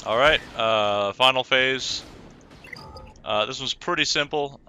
Alright, final phase. This one's pretty simple.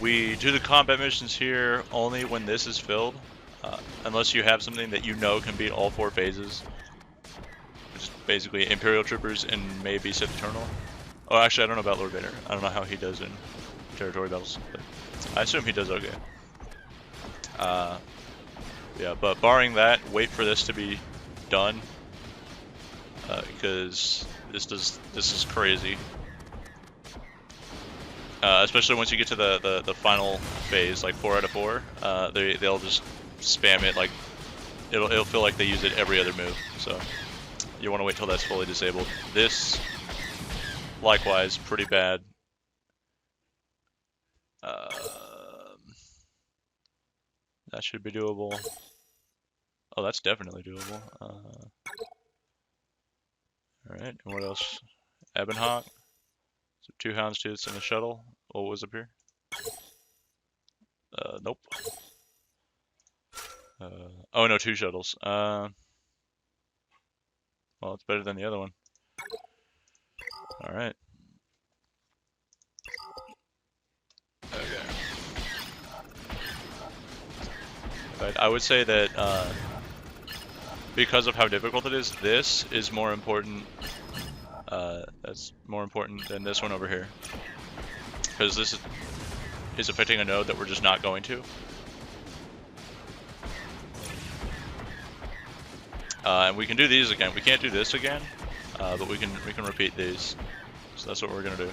We do the combat missions here only when this is filled. Unless you have something that you know can beat all 4 phases. Which is basically Imperial Troopers and maybe Sith Eternal. Oh, actually, I don't know about Lord Vader. I don't know how he does in territory battles, but I assume he does okay. Yeah, but barring that, wait for this to be done. Because this is crazy. Especially once you get to the final phase, like 4 out of 4, they'll just spam it, like it'll feel like they use it every other move. So you want to wait till that's fully disabled. This, likewise, pretty bad. That should be doable. Oh, that's definitely doable. Alright, and what else? Ebonhawk. So 2 Houndstooths and a shuttle. What was up here? Nope. Oh no, 2 shuttles. Well, it's better than the other one. Alright. Okay. But I would say that because of how difficult it is, this is more important. That's more important than this one over here. Because this is affecting a node that we're just not going to. And we can do these again. We can't do this again, but we can repeat these. So that's what we're gonna do.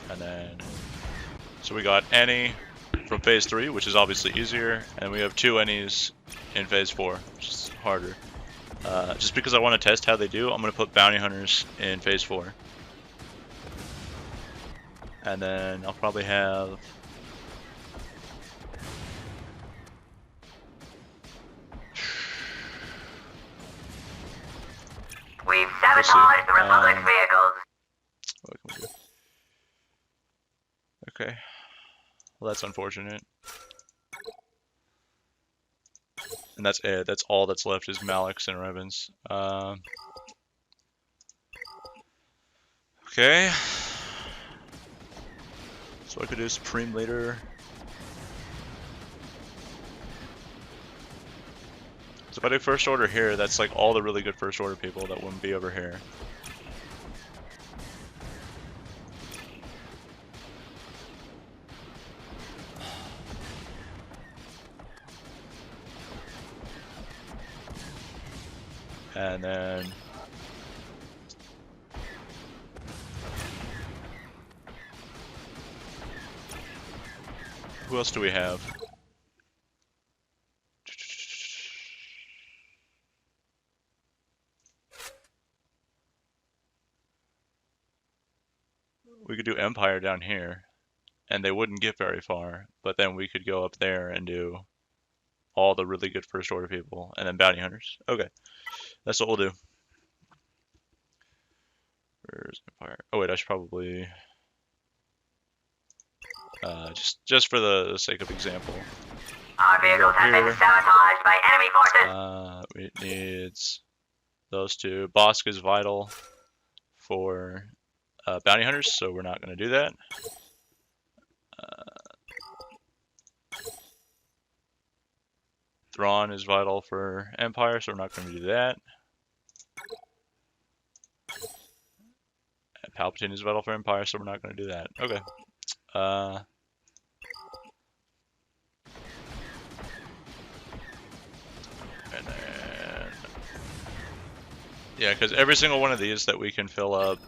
And then, so we got any from phase 3, which is obviously easier, and we have 2 Ennies in phase 4, which is harder. Just because I want to test how they do, I'm gonna put bounty hunters in phase 4. And then I'll probably have We've sabotaged the Republic vehicles. What can we do? Okay. Well, that's unfortunate. And that's it. That's all that's left is Malix and Revens. Okay. So I could do Supreme later. So if I do First Order here, that's like all the really good First Order people that wouldn't be over here. And then who else do we have? We could do Empire down here, and they wouldn't get very far, but then we could go up there and do all the really good First Order people, and then Bounty Hunters. Okay, that's what we'll do. Where's Empire? Oh wait, I should probably just for the sake of example. Our vehicles have been sabotaged by enemy forces. It needs those 2. Bosk is vital for bounty hunters, so we're not going to do that. Thrawn is vital for Empire, so we're not going to do that. And Palpatine is vital for Empire, so we're not going to do that. Okay. And then, yeah, because every single one of these that we can fill up,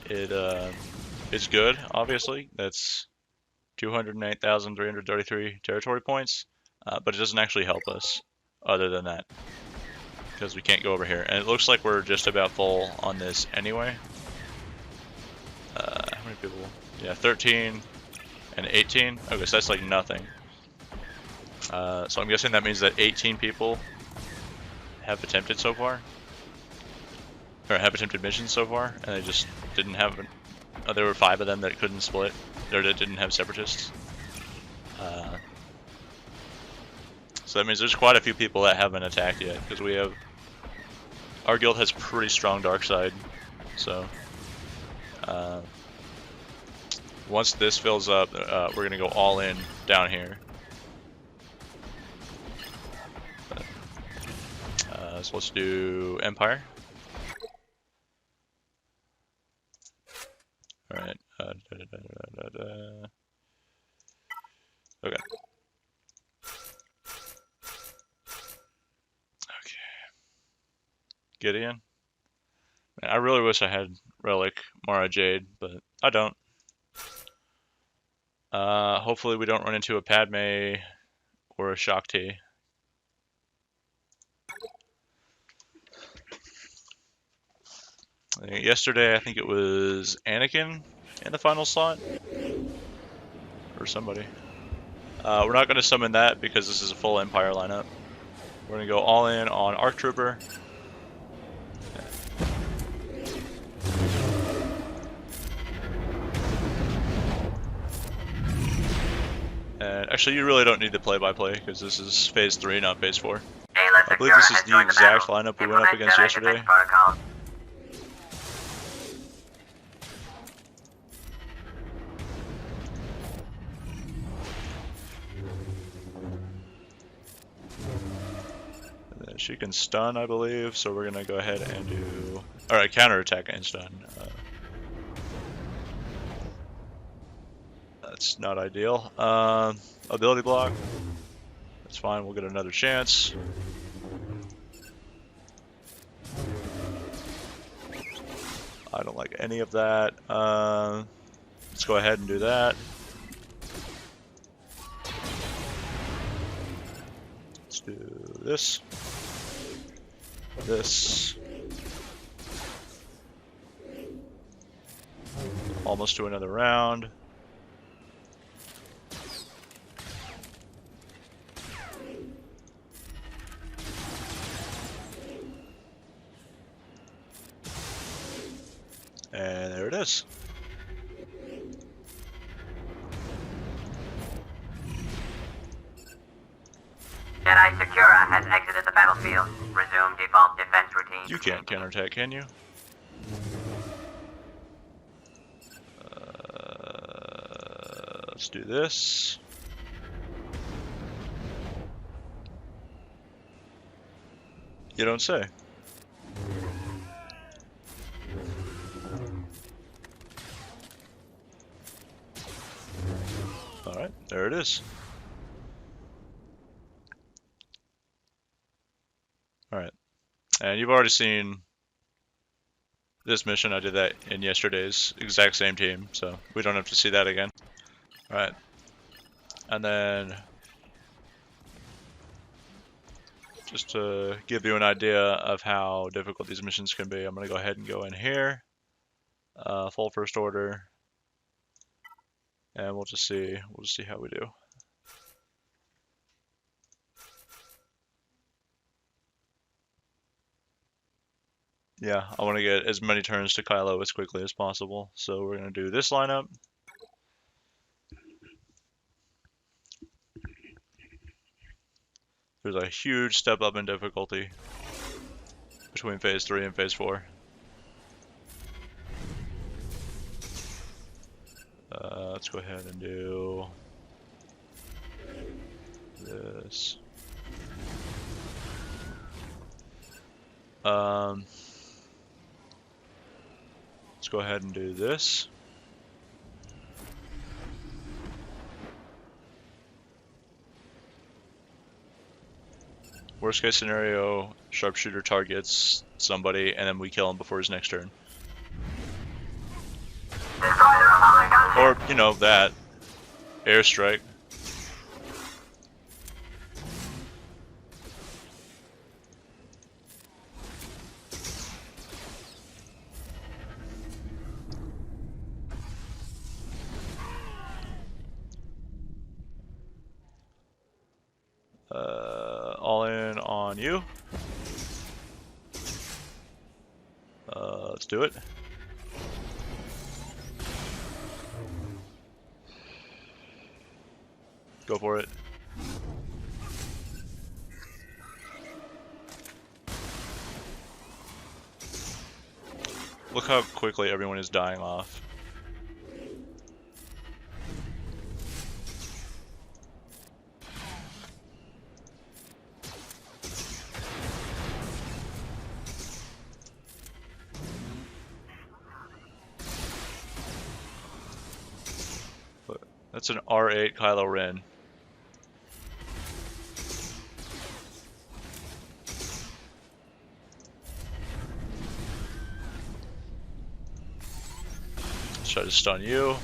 it's good. Obviously, that's 208,333 territory points, but it doesn't actually help us other than that, because we can't go over here. And it looks like we're just about full on this anyway. How many people? Yeah, 13 and 18. Okay, so that's like nothing. So I'm guessing that means that 18 people have attempted so far, or have attempted missions so far, and they just didn't have. There were 5 of them that couldn't split, or that didn't have Separatists. So that means there's quite a few people that haven't attacked yet, because we have our guild has pretty strong dark side, so once this fills up, we're gonna go all in down here. So let's do Empire. All right. Okay. Gideon. Man, I really wish I had Relic, Mara Jade, but I don't. Hopefully we don't run into a Padme or a Shakti. Yesterday, I think it was Anakin in the final slot, or somebody. We're not going to summon that because this is a full Empire lineup. We're going to go all in on Arc Trooper. And actually, you really don't need the play-by-play because this is Phase 3, not Phase 4. I believe this is the exact lineup we went up against yesterday. She can stun, I believe, so we're going to go ahead and do... Alright, counterattack and stun. That's not ideal. Ability block. That's fine, we'll get another chance. I don't like any of that. Let's go ahead and do that. Let's do this. This. Almost to another round. And there it is. Jedi Secura has exited the battlefield. Resume default defense routine. You can't counterattack, can you? Let's do this. You don't say. Alright, there it is. Alright, and you've already seen this mission. I did that in yesterday's exact same team, so we don't have to see that again. Alright, and then just to give you an idea of how difficult these missions can be, I'm going to go ahead and go in here, full first order, and we'll just see how we do. Yeah, I want to get as many turns to Kylo as quickly as possible, so we're going to do this lineup. There's a huge step up in difficulty between Phase 3 and Phase 4. Let's go ahead and do this. Let's go ahead and do this. Worst case scenario, sharpshooter targets somebody and then we kill him before his next turn. Or, you know, that. Airstrike. All in on you. Let's do it. Go for it. Look how quickly everyone is dying off. That's an R8 Kylo Ren. Let's try to stun you.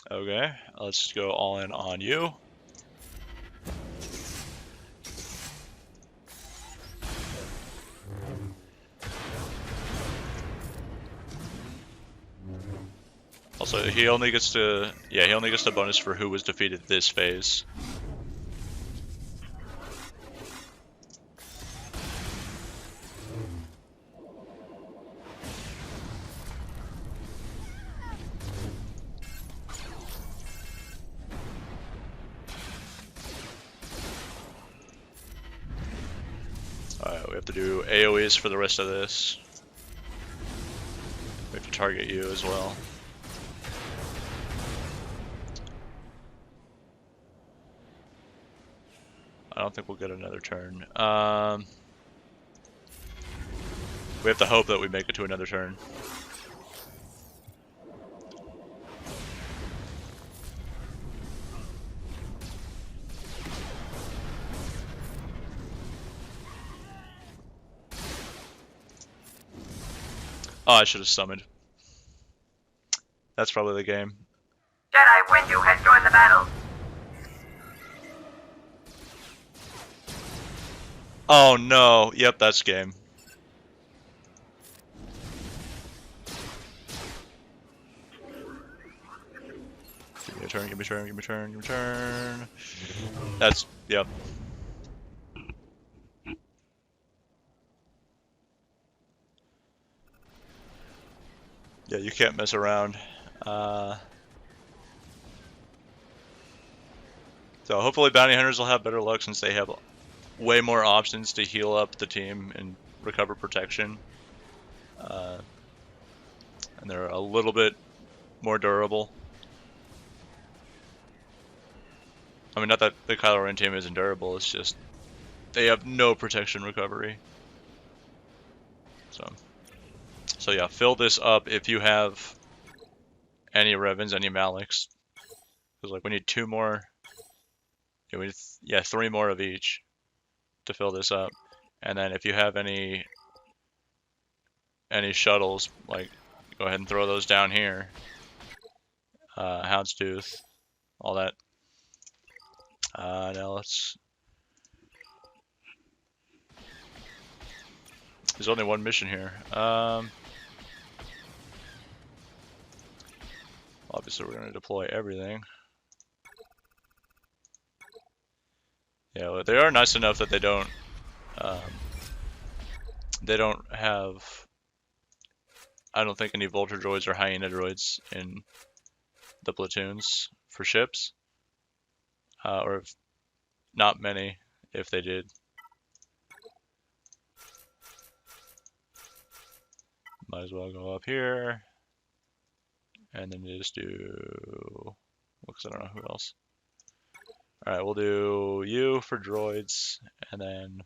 Okay, let's go all in on you. Also, he only gets to, he only gets the bonus for who was defeated this phase. Alright, we have to do AoEs for the rest of this. We have to target you as well. I don't think we'll get another turn. We have to hope that we make it to another turn. Oh, I should have summoned. That's probably the game. Jedi Windu has joined the battle. Oh no, yep, that's game. Give me a turn, give me a turn, give me a turn, give me a turn. That's, yep. Yeah, you can't mess around. So hopefully bounty hunters will have better luck since they have way more options to heal up the team and recover protection. And they're a little bit more durable. I mean, not that the Kylo Ren team isn't durable, it's just they have no protection recovery. So yeah, fill this up if you have any Revens, any Maliks. Because like we need 2 more. Yeah, we need, 3 more of each to fill this up. And then if you have any shuttles, like go ahead and throw those down here. Houndstooth, all that. Now let's. There's only one mission here. Obviously, we're going to deploy everything. Yeah, well, they are nice enough that they don't have. I don't think any Vulture droids or Hyena droids in the platoons for ships, or if not many, if they did. Might as well go up here, and then just do. Because I don't know who else. All right, we'll do you for droids, and then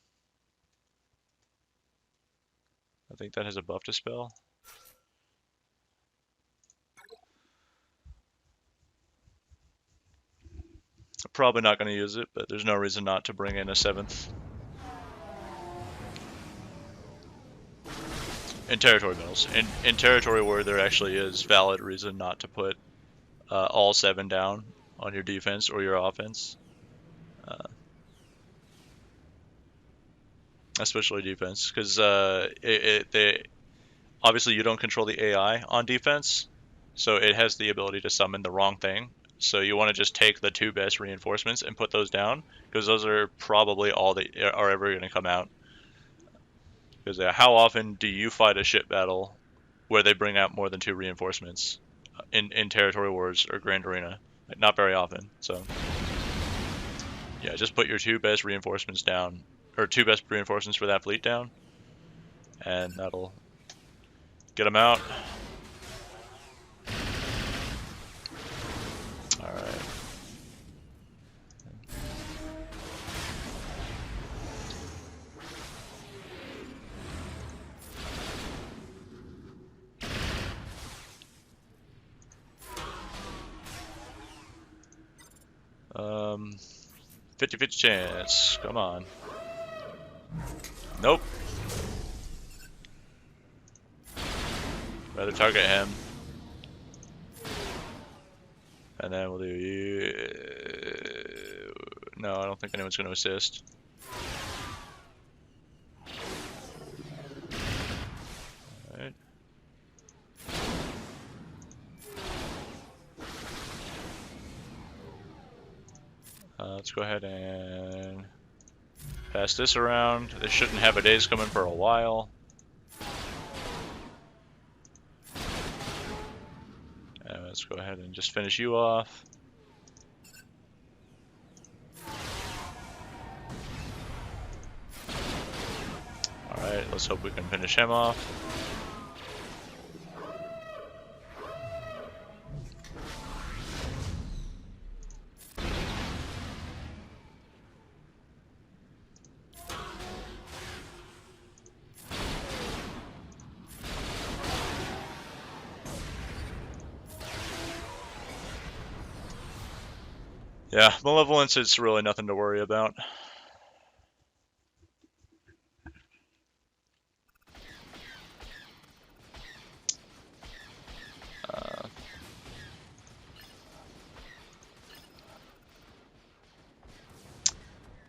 I think that has a buff to spell. Probably not going to use it, but there's no reason not to bring in a 7th. In territory battles. In territory where there actually is valid reason not to put all 7 down on your defense or your offense. Especially defense, because obviously you don't control the AI on defense, so it has the ability to summon the wrong thing. So you want to just take the 2 best reinforcements and put those down, because those are probably all that are ever going to come out. Because how often do you fight a ship battle where they bring out more than 2 reinforcements in territory wars or Grand Arena? Like, not very often. So yeah, just put your 2 best reinforcements down, or 2 best reinforcements for that fleet down, and that'll get them out. All right. Um, 50-50 chance. Come on. Nope. Rather target him. And then we'll do you. No, I don't think anyone's going to assist. Alright. Let's go ahead and pass this around. They shouldn't have a days coming for a while. And let's go ahead and just finish you off. Alright, let's hope we can finish him off. Yeah, Malevolence is really nothing to worry about.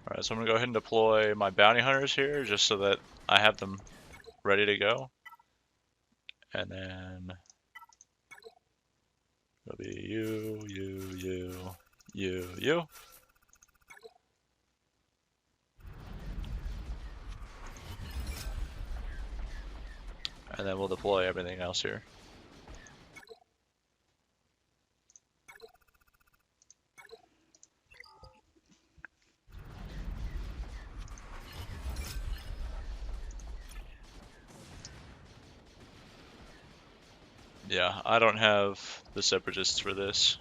Alright, so I'm going to go ahead and deploy my bounty hunters here, just so that I have them ready to go. And then it'll be you. And then we'll deploy everything else here. Yeah, I don't have the Separatists for this.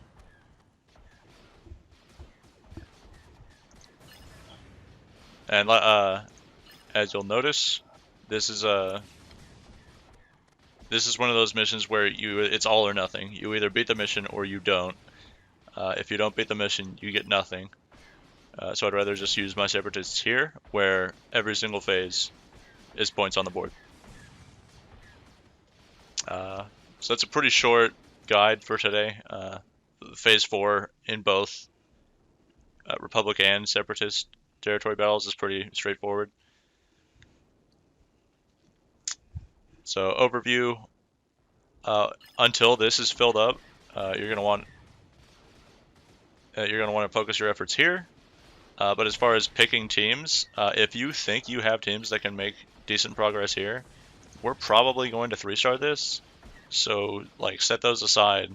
And as you'll notice, this is one of those missions where it's all or nothing. You either beat the mission or you don't. If you don't beat the mission, you get nothing. So I'd rather just use my Separatists here, where every single phase is points on the board. So that's a pretty short guide for today. Phase 4 in both Republic and Separatist territory battles is pretty straightforward. So overview, until this is filled up, you're gonna want to focus your efforts here. But as far as picking teams, if you think you have teams that can make decent progress here, we're probably going to 3-star this. So like set those aside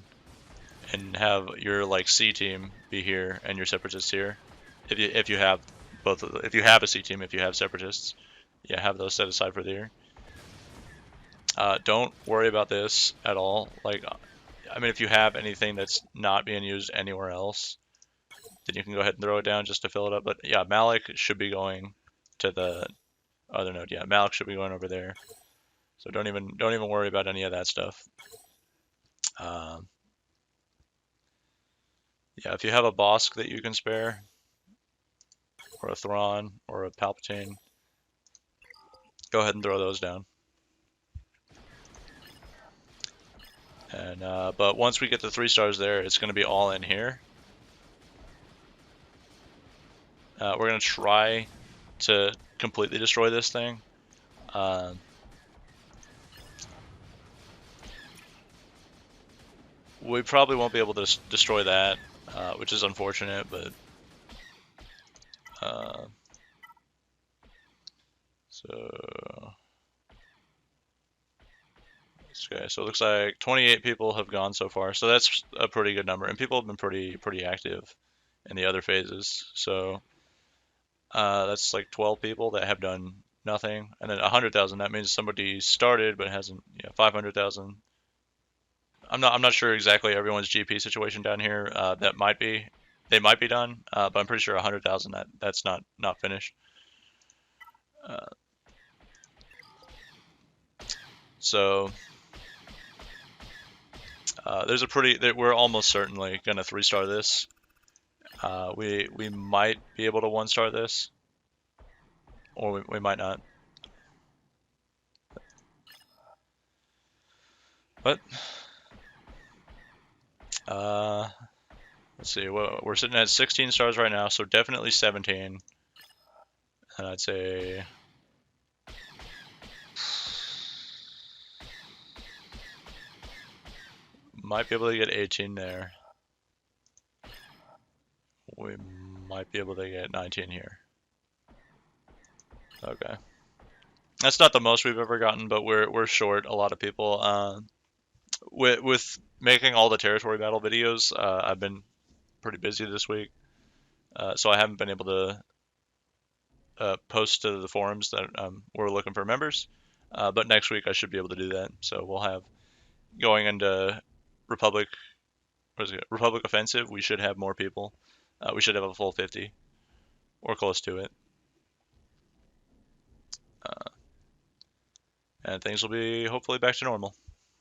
and have your like C team be here and your Separatists here. If you have both of if you have a C team, if you have Separatists, yeah, have those set aside for the year. Don't worry about this at all. Like, I mean, if you have anything that's not being used anywhere else, then you can go ahead and throw it down just to fill it up. But yeah, Malik should be going to the other node. Yeah, Malik should be going over there. So don't even worry about any of that stuff. Yeah, if you have a Bosk that you can spare, or a Thrawn, or a Palpatine, go ahead and throw those down. And but once we get the 3 stars there, it's going to be all in here. We're going to try to completely destroy this thing. we probably won't be able to destroy that, which is unfortunate, but so okay, so it looks like 28 people have gone so far, so that's a pretty good number, and people have been pretty active in the other phases. So that's like 12 people that have done nothing, and then 100,000. That means somebody started but hasn't. 500,000. I'm not sure exactly everyone's GP situation down here. They might be done, but I'm pretty sure 100,000 that's not finished. So there's a we're almost certainly gonna 3-star this. We might be able to 1-star this, or we might not. But let's see. We're sitting at 16 stars right now, so definitely 17. And I'd say might be able to get 18 there. We might be able to get 19 here. Okay. That's not the most we've ever gotten, but we're short a lot of people. With making all the territory battle videos, I've been pretty busy this week, so I haven't been able to post to the forums that we're looking for members. But next week I should be able to do that. So we'll have going into Republic Offensive. We should have more people. We should have a full 50 or close to it. And things will be hopefully back to normal.